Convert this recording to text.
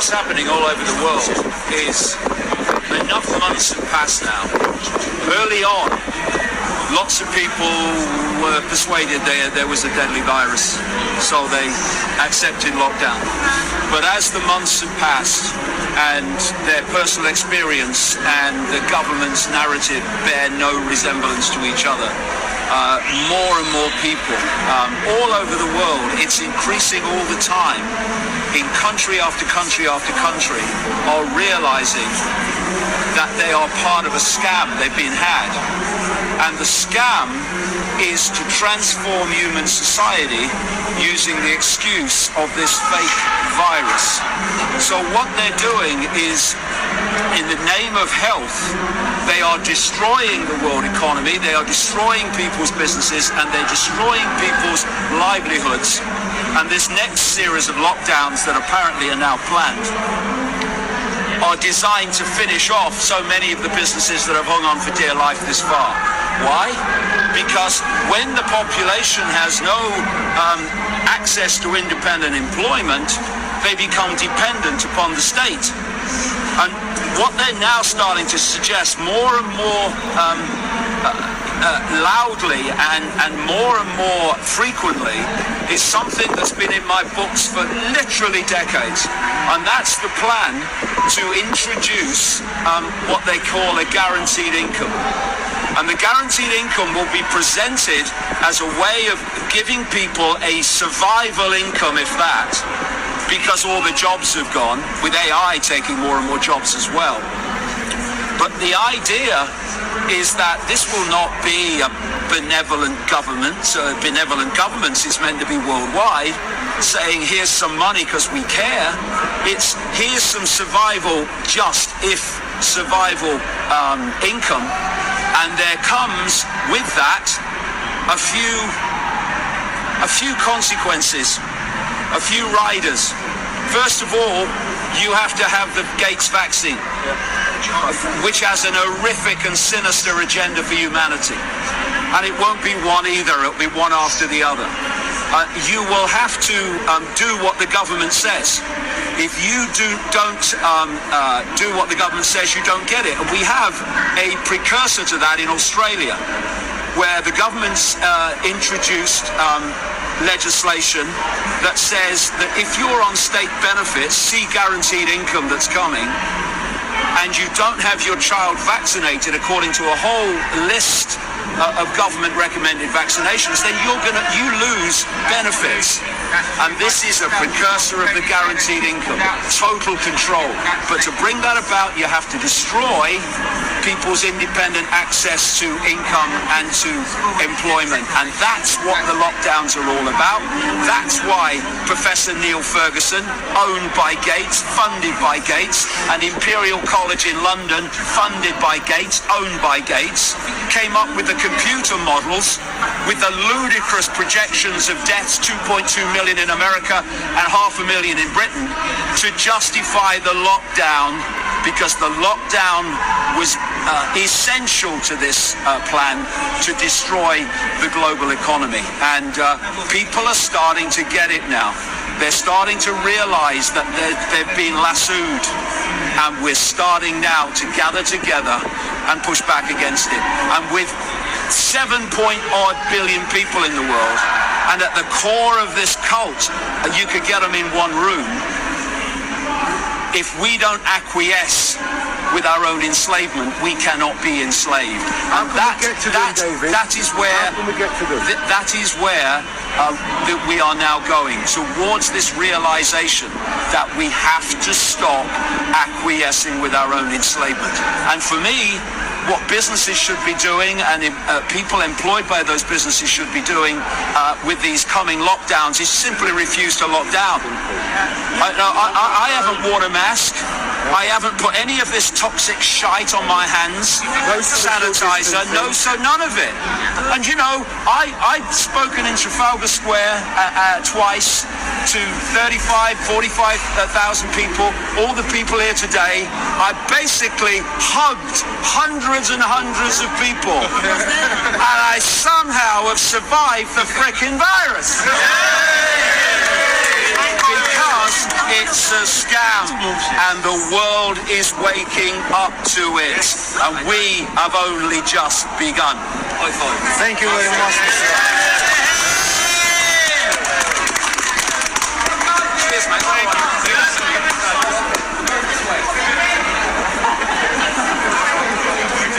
what's happening all over the world is enough months have passed now. Early on, lots of people were persuaded there was a deadly virus, so they accepted lockdown. But as the months have passed and their personal experience and the government's narrative bear no resemblance to each other, more and more people all over the world, it's increasing all the time, in country after country after country, are realizing that they are part of a scam. They've been had. And the scam is to transform human society using the excuse of this fake virus. So what they're doing is, in the name of health, they are destroying the world economy, they are destroying people's businesses, and they're destroying people's livelihoods. And this next series of lockdowns that apparently are now planned are designed to finish off so many of the businesses that have hung on for dear life this far. Why? Because when the population has no access to independent employment, they become dependent upon the state. And what they're now starting to suggest more and more loudly and more frequently is something that's been in my books for literally decades, and that's the plan to introduce what they call a guaranteed income. And the guaranteed income will be presented as a way of giving people a survival income, if that, because all the jobs have gone, with AI taking more and more jobs as well. But the idea is that this will not be a benevolent government. Benevolent governments is meant to be worldwide, saying here's some money because we care. It's here's some survival, just if survival income. And there comes with that a few consequences, a few riders. First of all, you have to have the Gates vaccine, which has an horrific and sinister agenda for humanity. And it won't be one either, it'll be one after the other. You will have to do what the government says. If you don't do what the government says, you don't get it. And we have a precursor to that in Australia, where the government's introduced legislation that says that if you're on state benefits, see guaranteed income that's coming, and you don't have your child vaccinated according to a whole list of government recommended vaccinations, then you lose benefits. And this is a precursor of the guaranteed income, total control. But to bring that about, you have to destroy people's independent access to income and to employment. And that's what the lockdowns are all about. That's why Professor Neil Ferguson, owned by Gates, funded by Gates, and Imperial College in London, funded by Gates, owned by Gates, came up with the computer models with the ludicrous projections of deaths, 2.2 million in America and 500,000 in Britain, to justify the lockdown, because the lockdown was essential to this plan to destroy the global economy. And people are starting to get it now. They're starting to realize that they've been lassoed, and we're starting now to gather together and push back against it. And with 7-odd billion people in the world, and at the core of this cult, you could get them in one room. If we don't acquiesce with our own enslavement, we cannot be enslaved. And that is where we are now going, towards this realization that we have to stop acquiescing with our own enslavement. And for me, what businesses should be doing, and people employed by those businesses should be doing with these coming lockdowns, is simply refuse to lock down. I haven't worn a mask. I haven't put any of this toxic shite on my hands. Sanitizer, none of it. And you know, I've spoken in Trafalgar Square twice to 45,000 people, all the people here today. I basically hugged hundreds and hundreds of people, and I somehow have survived the frickin' virus. Because it It's a scam, and the world is waking up to it, and we have only just begun. Thank you very much, Mr.